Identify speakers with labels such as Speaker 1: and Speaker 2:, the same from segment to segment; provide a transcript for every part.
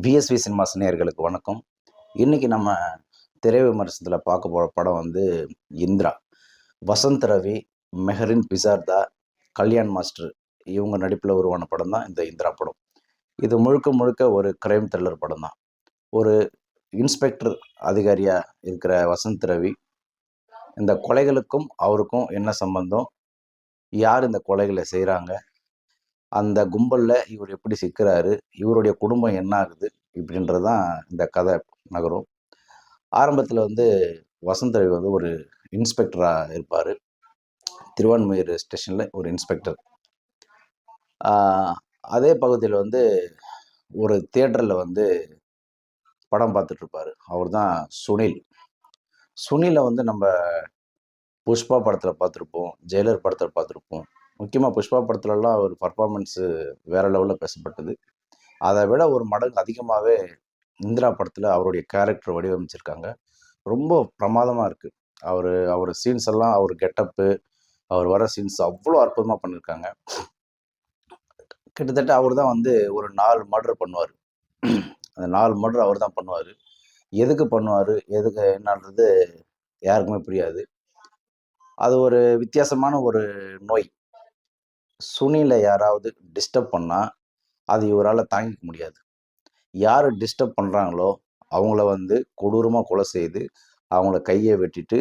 Speaker 1: VSV cinemas நேயர்களுக்கு வணக்கம். இன்னைக்கு நம்ம திரை விமர்சனத்தில் பார்க்க போகிற படம் வந்து இந்திரா. வசந்த் ரவி, மெஹரின் பிசார்தா, கல்யாண் மாஸ்டர் இவங்க நடிப்பில் உருவான படம் தான் இந்த இந்திரா படம். இது முழுக்க முழுக்க ஒரு கிரைம் த்ரில்லர் படம் தான். ஒரு இன்ஸ்பெக்டர் அதிகாரியாக இருக்கிற வசந்த் ரவி, இந்த கொலைகளுக்கும் அவருக்கும் என்ன சம்பந்தம், யார் இந்த கொலைகளை செய்கிறாங்க, அந்த கும்பலில் இவர் எப்படி சிக்கிறாரு, இவருடைய குடும்பம் என்ன ஆகுது, இப்படின்றது தான் இந்த கதை நகரும். ஆரம்பத்தில் வந்து வசந்த் ரவி வந்து ஒரு இன்ஸ்பெக்டராக இருப்பார். திருவான்மையூர் ஸ்டேஷனில் ஒரு இன்ஸ்பெக்டர். அதே பகுதியில் வந்து ஒரு தியேட்டரில் வந்து படம் பார்த்துட்ருப்பார். அவர் தான் சுனில். சுனிலை வந்து நம்ம புஷ்பா படத்தில் பார்த்துருப்போம், ஜெயிலர் படத்தில் பார்த்துருப்போம். முக்கியமாக புஷ்பா படத்துலலாம் அவர் பர்ஃபார்மன்ஸு வேறு லெவலில் பேசப்பட்டது. அதை விட ஒரு மடங்கு அதிகமாகவே இந்திரா படத்தில் அவருடைய கேரக்டர் வடிவமைச்சிருக்காங்க. ரொம்ப பிரமாதமாக இருக்குது. அவர் சீன்ஸ் எல்லாம், அவர் கெட்டப்பு, அவர் வர சீன்ஸ் அவ்வளோ அற்புதமாக பண்ணியிருக்காங்க. கிட்டத்தட்ட அவர் தான் வந்து ஒரு 4 மர்டர் பண்ணுவார். அந்த 4 மர்டர் அவர் தான் பண்ணுவார். எதுக்கு பண்ணுவார், எதுக்கு என்னன்றது யாருக்குமே புரியாது. அது ஒரு வித்தியாசமான ஒரு நோய். சுனிலை யாராவது டிஸ்டர்ப் பண்ணால் அது இவரால் தாங்கிக்க முடியாது. யார் டிஸ்டர்ப் பண்ணுறாங்களோ அவங்கள வந்து கொடூரமாக கொலை செய்து அவங்கள கையை வெட்டிட்டு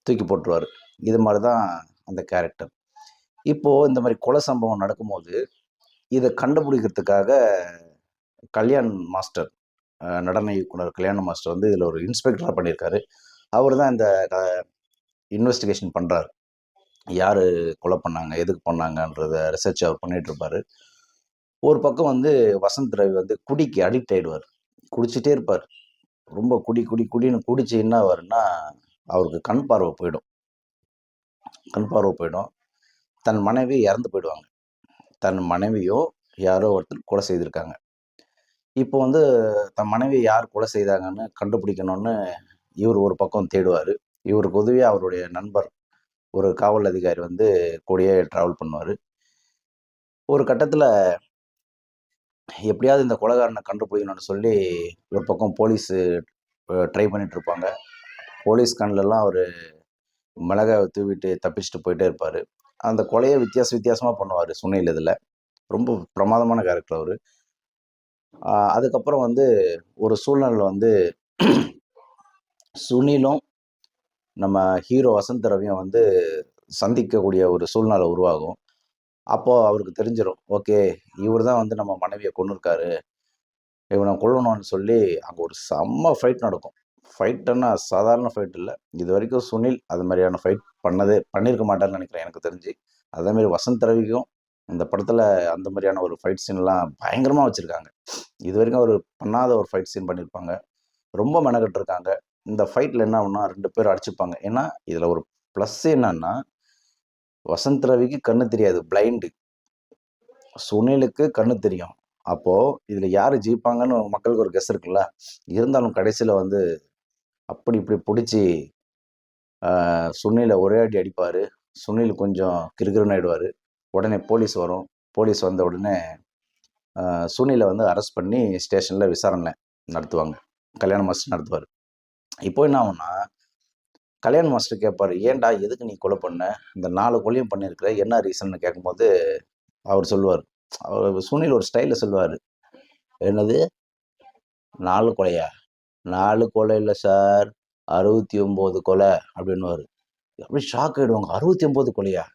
Speaker 1: தூக்கி போட்டுருவார். இது மாதிரி தான் அந்த கேரக்டர். இப்போது இந்த மாதிரி கொலை சம்பவம் நடக்கும்போது இதை கண்டுபிடிக்கிறதுக்காக கல்யாண் மாஸ்டர், நடன இயக்குனர் கல்யாண மாஸ்டர் வந்து இதில் ஒரு இன்ஸ்பெக்டராக பண்ணியிருக்காரு. அவர் தான் இந்த இன்வெஸ்டிகேஷன் பண்ணுறாரு. யார் கொலை பண்ணாங்க, எதுக்கு பண்ணாங்கன்றத ரிசர்ச் அவர் பண்ணிகிட்டு இருப்பார். ஒரு பக்கம் வந்து வசந்த் ரவி வந்து குடிக்கு அடிக்ட் ஆகிடுவார். குடிச்சிட்டே இருப்பார். ரொம்ப குடின்னு குடிச்சு என்ன ஆவாருன்னா, அவருக்கு கண் பார்வை போயிடும். தன் மனைவி இறந்து போயிடுவாங்க. தன் மனைவியோ யாரோ ஒருத்தர் கொலை செய்திருக்காங்க. இப்போ வந்து தன் மனைவி யார் கொலை செய்தாங்கன்னு கண்டுபிடிக்கணும்னு இவர் ஒரு பக்கம் தேடுவார். இவருக்கு உதவியாக அவருடைய நண்பர் ஒரு காவல் அதிகாரி வந்து கூடயே ட்ராவல் பண்ணுவார். ஒரு கட்டத்தில் எப்படியாவது இந்த கொலைகாரனை கண்டுபிடிக்கணும்னு சொல்லி ஒரு பக்கம் போலீஸு ட்ரை பண்ணிட்டு இருப்பாங்க. போலீஸ் கண்ணிலலாம் அவர் மிளகாய் தூவிட்டு தப்பிச்சுட்டு போயிட்டே இருப்பார். அந்த கொலையை வித்தியாசமாக பண்ணுவார் சுனில். இதில் ரொம்ப பிரமாதமான கேரக்டர் அவர். அதுக்கப்புறம் வந்து ஒரு சூழ்நிலை வந்து சுனிலும் நம்ம ஹீரோ வசந்த் ரவியும் வந்து சந்திக்கக்கூடிய ஒரு சூழ்நிலை உருவாகும். அப்போது அவருக்கு தெரிஞ்சிடும், ஓகே இவர் தான் வந்து நம்ம மனைவியை கொன்னுருக்காரு, இவனை கொல்லணும்னு சொல்லி அங்கே ஒரு செம்ம ஃபைட் நடக்கும். ஃபைட்டுன்னா சாதாரண ஃபைட் இல்லை. இது வரைக்கும் சுனில் அது மாதிரியான ஃபைட் பண்ணியிருக்க மாட்டார்னு நினைக்கிறேன் எனக்கு தெரிஞ்சு. அதேமாரி வசந்த் ரவிக்கும் இந்த படத்தில் அந்த மாதிரியான ஒரு ஃபைட் சீன்லாம் பயங்கரமாக வச்சுருக்காங்க. இது வரைக்கும் அவர் பண்ணாத ஒரு ஃபைட் சீன் பண்ணியிருப்பாங்க. ரொம்ப மெனக்கெட்டுருக்காங்க. இந்த ஃபைட்டில் என்ன ஆகும்னா 2 பேர் அடிச்சுப்பாங்க. ஏன்னா இதில் ஒரு ப்ளஸ் என்னன்னா, வசந்த் ரவிக்கு கண்ணு தெரியாது, பிளைண்டு. சுனிலுக்கு கண்ணு தெரியும். அப்போது இதில் யார் ஜெயிப்பாங்கன்னு மக்களுக்கு ஒரு கெஸ் இருக்குல்ல. இருந்தாலும் கடைசியில் வந்து அப்படி இப்படி பிடிச்சி சுனிலை ஒரே அடி அடிப்பார். சுனில் கொஞ்சம் கிறுகிறுன்னு ஆகிடுவார். உடனே போலீஸ் வரும். போலீஸ் வந்த உடனே சுனிலை வந்து அரெஸ்ட் பண்ணி ஸ்டேஷனில் விசாரணை நடத்துவாங்க. கல்யாண மாஸ்டர் நடத்துவார். இப்போ என்ன ஆகும்னா, கல்யாண மாஸ்டர் கேட்பார், ஏன்டா எதுக்கு நீ கொலை பண்ண, இந்த 4 கொலையும் பண்ணியிருக்கிற, என்ன ரீசன்னு கேட்கும்போது அவர் சொல்லுவார், அவர் சுனில் ஒரு ஸ்டைலில் சொல்லுவார், என்னது 4 கொலையா, 4 கொலை இல்லை சார், 69 கொலை அப்படின்னுவார். அப்படி ஷாக் ஆகிடுவாங்க. 69 கொலையா,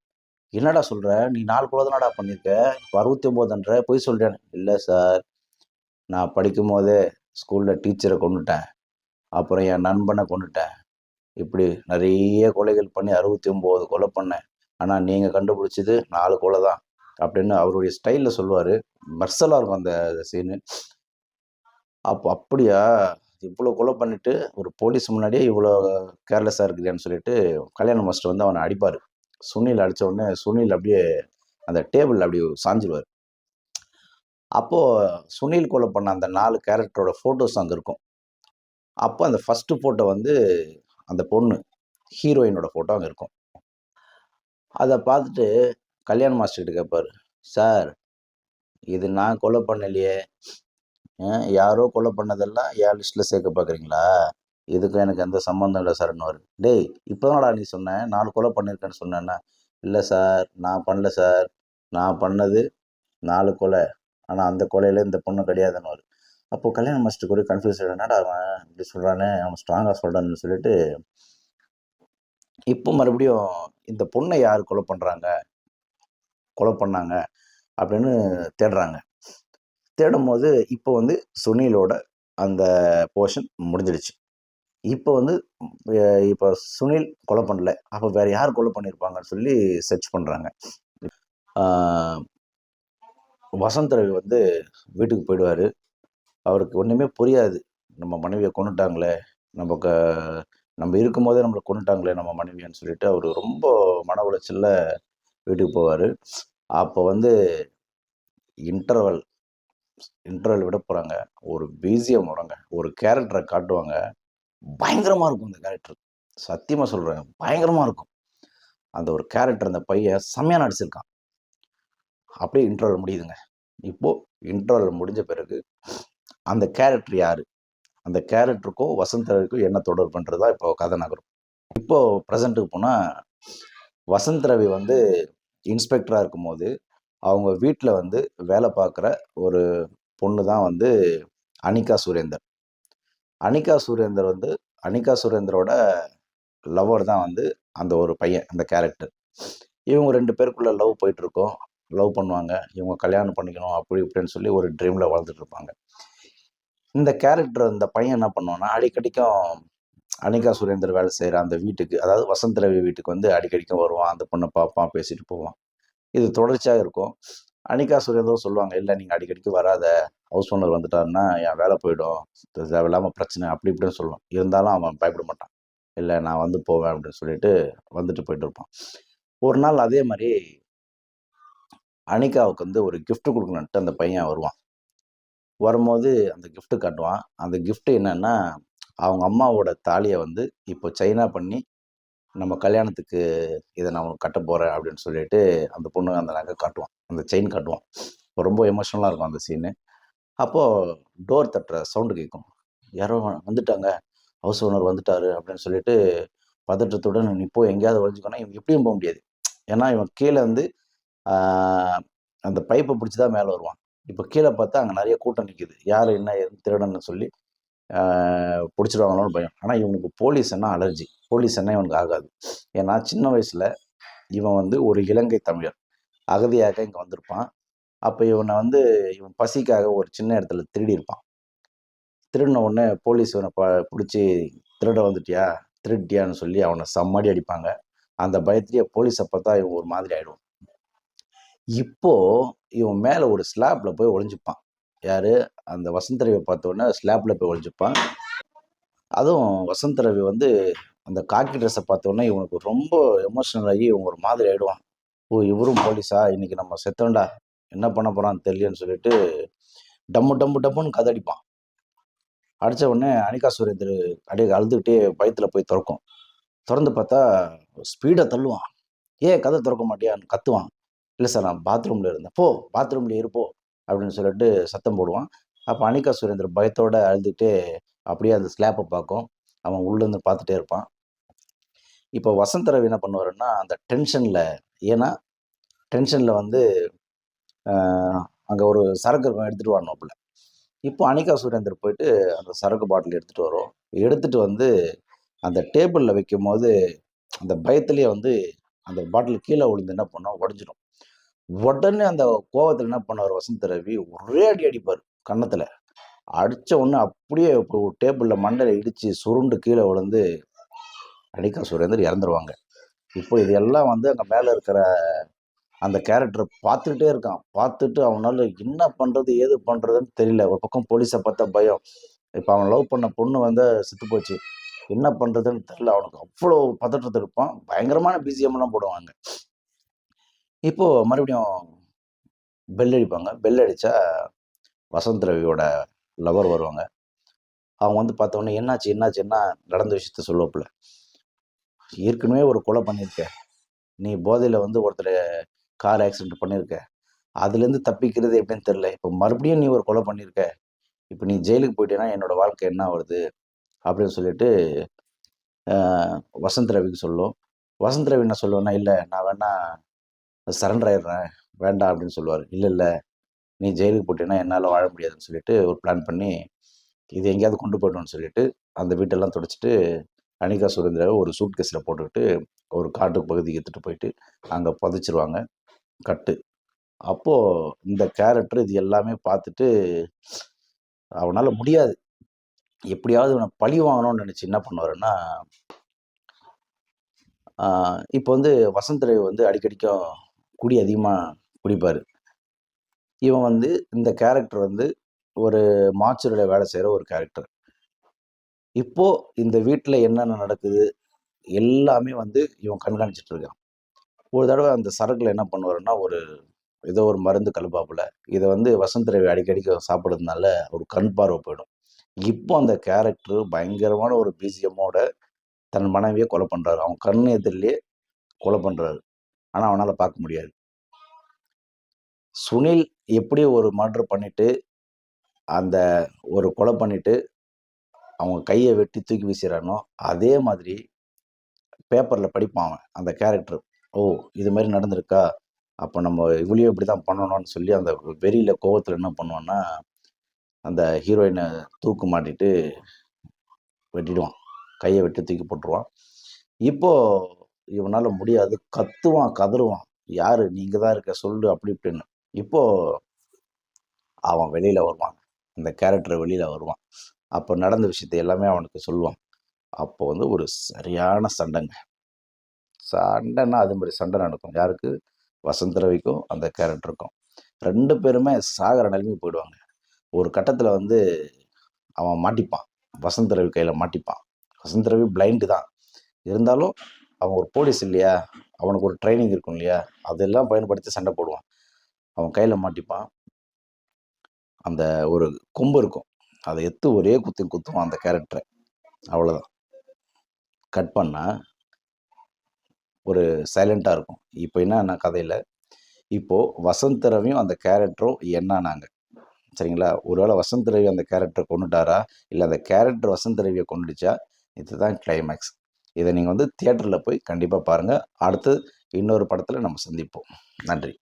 Speaker 1: என்னடா சொல்கிற, நீ 4 கொலை தானடா பண்ணியிருக்க, இப்போ 69ன்ற பொய் சொல்கிறேன். இல்லை சார், நான் படிக்கும் போதே ஸ்கூலில் டீச்சரை கொன்னுட்டேன், அப்புறம் என் நண்பனை கொன்னுட்டேன், இப்படி நிறைய கொலைகள் பண்ணி 69 கொலை பண்ணேன். ஆனால் நீங்கள் கண்டுபிடிச்சது 4 கொலை தான் அப்படின்னு அவருடைய ஸ்டைலில் சொல்லுவார். மெர்சலாக இருக்கும் அந்த சீனு. அப்போ அப்படியா, இவ்வளோ கொலை பண்ணிவிட்டு ஒரு போலீஸ் முன்னாடியே இவ்வளோ கேர்லெஸ்ஸாக இருக்குதுன்னு சொல்லிட்டு கல்யாண மாஸ்டர் வந்து அவனை அடிப்பார். சுனில் அடித்த உடனே சுனில் அப்படியே அந்த டேபிள் அப்படி சாஞ்சிடுவார். அப்போது சுனில் கொலை பண்ண அந்த 4 கேரக்டரோட ஃபோட்டோஸ் அங்கே இருக்கும். அப்போ அந்த ஃபஸ்ட்டு ஃபோட்டோ வந்து அந்த பொண்ணு ஹீரோயினோட ஃபோட்டோ அங்கே இருக்கும். அதை பார்த்துட்டு கல்யாண மாஸ்டர்கிட்ட கேட்பார், சார் இது நான் கொலை பண்ணலையே, யாரோ கொலை பண்ணதெல்லாம் என் லிஸ்ட்டில் சேர்க்க பார்க்குறீங்களா? இதுக்கும் எனக்கு எந்த சம்மந்தம் இல்லை சார்ன்னுவாரு. டேய் இப்போதானடா நீ சொன்ன 4 கொலை பண்ணியிருக்கேன்னு சொன்னேன்னா, இல்லை சார் நான் பண்ணல சார். நான் பண்ணது 4 கொலை. ஆனா அந்த கொலையில இந்த பொண்ணு கிடையாதுன்னுவாரு. அப்போ கல்யாண மாஸ்டருக்கு ஒரே கன்ஃப்யூஸ் ஆயிடும். என்னடா அவன் இப்படி சொல்றானே, அவன் ஸ்ட்ராங்கா சொல்றான்னு சொல்லிட்டு, இப்போ மறுபடியும் இந்த பொண்ணை யார் கொலை பண்ணாங்க அப்படின்னு தேடுறாங்க. தேடும்போது இப்போ வந்து சுனிலோட அந்த போர்ஷன் முடிஞ்சிடுச்சு. இப்போ வந்து இப்போ சுனில் கொலை பண்ணல. அப்போ வேற யார் கொலை பண்ணியிருப்பாங்கன்னு சொல்லி சர்ச் பண்றாங்க. ஆ, வசந்த் ரவி வந்து வீட்டுக்கு போயிடுவாரு. அவருக்கு ஒண்ணுமே புரியாது. நம்ம மனைவிய கொன்னுட்டாங்களே! நம்ம க நம்ம இருக்கும்போதே நம்மள கொன்னுட்டாங்களே நம்ம மனைவியன்னு சொல்லிட்டு அவரு ரொம்ப மன உளைச்சல்ல வீட்டுக்கு போவாரு. அப்போ வந்து இன்டர்வல் இன்டர்வல் விட போறாங்க. ஒரு பிஜிஎம் வருங்க. ஒரு கேரக்டர காட்டுவாங்க. பயங்கரமா இருக்கும் அந்த கேரக்டர். சத்தியமா சொல்றேன். பயங்கரமா இருக்கும். அந்த ஒரு கேரக்டர் அந்த பையன் செம்மையா நடிச்சிருக்கான். அப்படியே இன்டர்வல் முடியுதுங்க. இப்போ இன்டர்வல் முடிஞ்ச பிறகு அந்த கேரக்டர் யாரு? அந்த கேரக்டருக்கும் வசந்த் ரவிக்கும் என்ன தொடர்புன்றதா இப்போ கதை நகரும். இப்போ ப்ரெசென்ட்டுக்கு போனா, வசந்த் ரவி வந்து இன்ஸ்பெக்டரா இருக்கும்போது, அவங்க வீட்ல வந்து வேலை பார்க்குற ஒரு பொண்ணு தான் வந்து அனிகா சுரேந்தர். அனிகா சுரேந்தர் வந்து அனிகா சுரேந்தரோட லவ்வர் தான் வந்து அந்த ஒரு பையன், அந்த கேரக்டர். இவங்க 2 பேருக்குள்ள லவ் போயிட்டுருக்கும். லவ் பண்ணுவாங்க. இவங்க கல்யாணம் பண்ணிக்கணும் அப்படி இப்படின்னு சொல்லி ஒரு ட்ரீம்ல வாழ்ந்துட்டு இருப்பாங்க. இந்த கேரக்டர் இந்த பையன் என்ன பண்ணுவான்னா, அடிக்கடிக்கும் அனிகா சுரேந்தர் வேலை செய்ற அந்த வீட்டுக்கு, அதாவது வசந்த் ரவி வீட்டுக்கு வந்து அடிக்கடிக்கும் வருவான். அந்த பொண்ண பார்ப்பான், பேசிட்டு போவான். இது தொடர்ச்சியா இருக்கும். அனிகா சுரேந்தரும் சொல்லுவாங்க, "இல்ல நீங்க அடிக்கடிக்கு வராத. ஹவுஸ் ஓனர் வந்துட்டாருன்னா, என் வேலை போயிடும். தேவையில்லாம பிரச்சனை." அப்படி இப்படின்னு சொல்லுவான். இருந்தாலும் அவன் பயப்பட மாட்டான். "இல்ல நான் வந்து போவேன்." அப்படின்னு சொல்லிட்டு வந்துட்டு போயிட்டு இருப்பான். ஒரு நாள் அதே மாரி அனிகாவுக்கு வந்து ஒரு கிஃப்ட் குடுக்கணுன்ட்டு அந்த பையன் வருவான். வரும்போது அந்த கிஃப்ட் காட்டுவான். அந்த கிஃப்ட் என்னன்னா, அவங்க அம்மாவோட தாலிய வந்து இப்போ செயினா பண்ணி, நம்ம கல்யாணத்துக்கு இத நான் உனக்கு கட்டப் போறேன் அப்படின்னு சொல்லிட்டு, அந்த பொண்ணு அந்த நகை காட்டுவான். அந்த செயின் காட்டுவான். ரொம்ப எமோஷனலா இருக்கும் அந்த சீனு. அப்போ டோர் தட்டுற சவுண்ட் கேட்கும். யாரோ வந்துட்டாங்க. ஹவுஸ் ஓனர் வந்துட்டாரு அப்படின்னு சொல்லிட்டு பதற்றத்துடன் நீ போய் எங்கேயாவது ஒளிஞ்சுக்கோன்னா, இவன் எப்படியும் போ முடியாது. ஏன்னா, இவன் கீழ வந்து ஆ அந்த பைப்ப பிடிச்சு தான் மேல வருவான். இப்ப கீழ பார்த்தா அங்க நெறைய கூட்டம் நிக்குது. யாரு என்ன ஏதுன்னு திருடன்னு சொல்லி ஆ புடிச்சிடுவாங்களோன்னு பயம். ஆனா இவனுக்கு போலீஸ்ன்னா அலர்ஜி. போலீஸ்ன்னா இவனுக்கு ஆகாது. ஏன்னா சின்ன வயசுல இவன் வந்து ஒரு இலங்கை தமிழர். அகதியாக இங்க வந்திருப்பான். அப்ப இவன வந்து இவன் பசிக்காக ஒரு சின்ன இடத்துல திருடியிருப்பான். திருடுன உடனே போலீஸ் இவன புடிச்சு திருட வந்துட்டியா? திருடிட்டியான்னு சொல்லி அவன செம்ம அடி அடிப்பாங்க. அந்த பயத்திலேயே போலீஸ பார்த்தா இவன் ஒரு மாதிரி ஆயிடுவான். இப்போ இவன் மேல ஒரு ஸ்லாப்ல போய் ஒளிஞ்சுப்பான். யாரு? அந்த வசந்த் ரவிய பார்த்த உடனே ஸ்லாப்ல போய் ஒளிஞ்சுப்பான். அதுவும் வசந்த் ரவி வந்து அந்த காக்கி ட்ரெஸ்ஸ பார்த்த உடனே இவனுக்கு ரொம்ப எமோஷனல் ஆகி இவன் ஒரு மாதிரி ஆயிடுவான். ஓ! இவரும் போலீஸா? இன்னைக்கு நம்ம செத்தோம்டா! என்ன பண்ண போறான்னு தெரியலையேன்னு சொல்லிட்டு டம்மு டம்மு டம்முன்னு கதடிப்பான். அடிச்ச உடனே அனிகா சுரேந்தர் அப்படியே அழுதுகிட்டே பயத்துல போய் தொறக்கும். தொறந்து பார்த்தா ஸ்பீடா தள்ளுவான். "ஏன் கதவ தொறக்க மாட்டியான்னு?" கத்துவான். "இல்ல சார் நான் பாத்ரூம்ல இருந்தேன்." "போ பாத்ரூம்லயே இரு போ" அப்படின்னு சொல்லிட்டு சத்தம் போடுவான். அப்ப அனிகா சுரேந்தர் பயத்தோட அழுதுட்டே அப்படியே அந்த ஸ்லாப்ப பார்க்கும். அவன் உள்ள இருந்து பார்த்துட்டே இருப்பான். இப்போ வசந்த் ரவி என்ன பண்ணுவாருன்னா, அந்த டென்ஷன்ல ஏன்னா டென்ஷன்ல வந்து அ அங்க ஒரு சரக்கு இருக்கும் எடுத்துட்டு வரணும்ல. இப்போ அனிகா சுரேந்தர் போயிட்டு அந்த சரக்கு பாட்டில் எடுத்துட்டு வரும். எடுத்துட்டு வந்து அந்த டேபிள்ல வைக்கும்போது, அந்த பயத்திலேயே வந்து அந்த பாட்டில் கீழ விழுந்து என்ன பண்ணும், உடைஞ்சிடும். உடனே அந்த கோவத்துல என்ன பண்ணுவாரு வசந்த் ரவி, ஒரே அடி அடிப்பாரு கன்னத்துல. அடிச்ச உடனே அப்படியே டேபிள்ல மண்டையில இடிச்சு சுருண்டு கீழ விழுந்து அனிகா சுரேந்தர் இறந்துருவாங்க. இப்போ இது எல்லாம் வந்து அங்க மேல இருக்கிற அந்த கேரக்டர் பார்த்துக்கிட்டே இருக்கான். பார்த்துட்டு அவனால என்ன பண்றது, ஏது பண்றதுன்னு தெரியல. ஒரு பக்கம் போலீஸ பார்த்தா பயம். இப்ப அவன் லவ் பண்ண பொண்ணு வந்து செத்து போச்சு. என்ன பண்றதுன்னு தெரியல. அவனுக்கு அவ்ளோ பதற்றத்துல இருப்பான். பயங்கரமான பிஜிஎம்லாம் போடுவாங்க. இப்போ மறுபடியும் பெல் அடிப்பாங்க. பெல் அடிச்சா வசந்த் ரவியோட லவர் வருவாங்க. அவங்க வந்து பார்த்தோனே, "என்னாச்சு? என்னாச்சுன்னா?" நடந்த விஷயத்த சொல்லுவாப்புல. "ஏற்கனவே ஒரு கொலை பண்ணியிருக்க. நீ போதையில வந்து ஒருத்தர கார் ஆக்சிடென்ட் பண்ணியிருக்க. அதுலேருந்து தப்பிக்கிறது எப்படின்னு தெரியல. இப்ப மறுபடியும் நீ ஒரு கொலை பண்ணியிருக்க. இப்போ நீ ஜெயிலுக்கு போயிட்டேன்னா என்னோட வாழ்க்கை என்ன வருது அப்படின்னு சொல்லிட்டு வசந்த் ரவிக்கு சொல்லும். வசந்த் ரவி என்ன சொல்லுவேன்னா, இல்லை நான் வேணா சரண்டர் ஆயிடுறேன் வேண்டாம் அப்படின்னு சொல்லுவார். இல்லை இல்லை நீ ஜெயிலுக்கு போட்டேன்னா என்னால் வாழ முடியாதுன்னு சொல்லிட்டு ஒரு பிளான் பண்ணி இது எங்கேயாவது கொண்டு போய்ட்டோம்னு சொல்லிட்டு அந்த வீட்டெல்லாம் துடைச்சிட்டு அனிகா சுரேந்திராவை ஒரு சூட் கேஸில் போட்டுக்கிட்டு ஒரு காட்டு பகுதிக்கு எடுத்துகிட்டு போயிட்டு அங்கே புதைச்சிருவாங்க கட்டு. அப்போது இந்த கேரக்டர் இது எல்லாமே பார்த்துட்டு அவனால் முடியாது, எப்படியாவது இவனை பழி வாங்கணும்னு நினச்சி என்ன பண்ணுவாருன்னா, இப்போ வந்து வசந்த் ரவி வந்து அடிக்கடிக்கும் குடி அதிகமாக குடிப்பார். இவன் வந்து இந்த கேரக்டர் வந்து ஒரு மாச்சுரியில் வேலை செய்கிற ஒரு கேரக்டர். இப்போ இந்த வீட்டில் என்னென்ன நடக்குது எல்லாமே வந்து இவன் கண்காணிச்சிட்டு இருக்கான். ஒரு தடவை அந்த சரக்குல என்ன பண்ணுவாருன்னா, ஏதோ ஒரு மருந்து கலப்பாப்புல. இதை வந்து வசந்த் ரவி அடிக்கடிக்கு சாப்பிட்றதுனால ஒரு கண் பார்வை போயிடும். இப்போ அந்த கேரக்டர் பயங்கரமான ஒரு பிஜிஎம்மோட தன் மனைவியை கொலை பண்ணுறாரு. அவன் கண் எதிரிலேயே கொலை பண்ணுறாரு. ஆனால் அவனால் பார்க்க முடியாது. சுனில் எப்படி ஒரு மர்டர் பண்ணிட்டு அந்த ஒரு கொலை பண்ணிட்டு அவங்க கையை வெட்டி தூக்கி வீசுறானோ, அதே மாதிரி பேப்பரில் படிப்பான் அவன் அந்த கேரக்டர். ஓ இது மாதிரி நடந்திருக்கா, அப்போ நம்ம இவ்வளியும் இப்படி தான் பண்ணணும்னு சொல்லி அந்த வெறியில் கோவத்தில் என்ன பண்ணுவான்னா, அந்த ஹீரோயினை தூக்கு மாட்டிட்டு வெட்டிடுவான், கையை வெட்டி தூக்கி போட்டுருவான். இப்போது இவனால் முடியாது, கத்துவான் கதறுவான், யார் நீங்கள் தான் இருக்க சொல்லு அப்படி இப்படின்னு. இப்போது அவன் வெளியில் வருவான், அந்த கேரக்டர் வெளியில் வருவான். அப்போ நடந்த விஷயத்தை எல்லாமே அவனுக்கு சொல்லுவான். அப்போ வந்து ஒரு சரியான சண்டைங்க. சண்டைன்னா அது மாதிரி சண்டை நடக்கும். யாருக்கு? வசந்த் ரவிக்கும் அந்த கேரக்டருக்கும். 2 பேருமே சாகிற நிலைமைக்கு போயிடுவாங்க. ஒரு கட்டத்தில் வந்து அவன் மாட்டிப்பான், வசந்த் ரவி கையில் மாட்டிப்பான். வசந்த் ரவி பிளைண்டு தான் இருந்தாலும் அவன் ஒரு போலீஸ் இல்லையா, அவனுக்கு ஒரு ட்ரைனிங் இருக்கும் இல்லையா, அதெல்லாம் பயன்படுத்தி சண்டை போடுவான். அவன் கையில் மாட்டிப்பான். அந்த ஒரு கொம்பு இருக்கும், அதை எடுத்து ஒரே குத்துவான் அந்த கேரக்டரை. அவ்வளோதான். கட் பண்ணால் ஒரு சைலண்ட்டாக இருக்கும். இப்போ என்ன கதையில், இப்போது வசந்த் ரவியும் அந்த கேரக்டரும் என்னானாங்க சரிங்களா? ஒருவேளை வசந்த் ரவி அந்த கேரக்டரை கொண்டுட்டாரா, இல்லை அந்த கேரக்டர் வசந்த் ரவியை கொண்டுடுச்சா, இதுதான் கிளைமேக்ஸ். இதை நீங்கள் வந்து தியேட்டரில் போய் கண்டிப்பாக பாருங்கள். அடுத்து இன்னொரு படத்தில் நம்ம சந்திப்போம். நன்றி.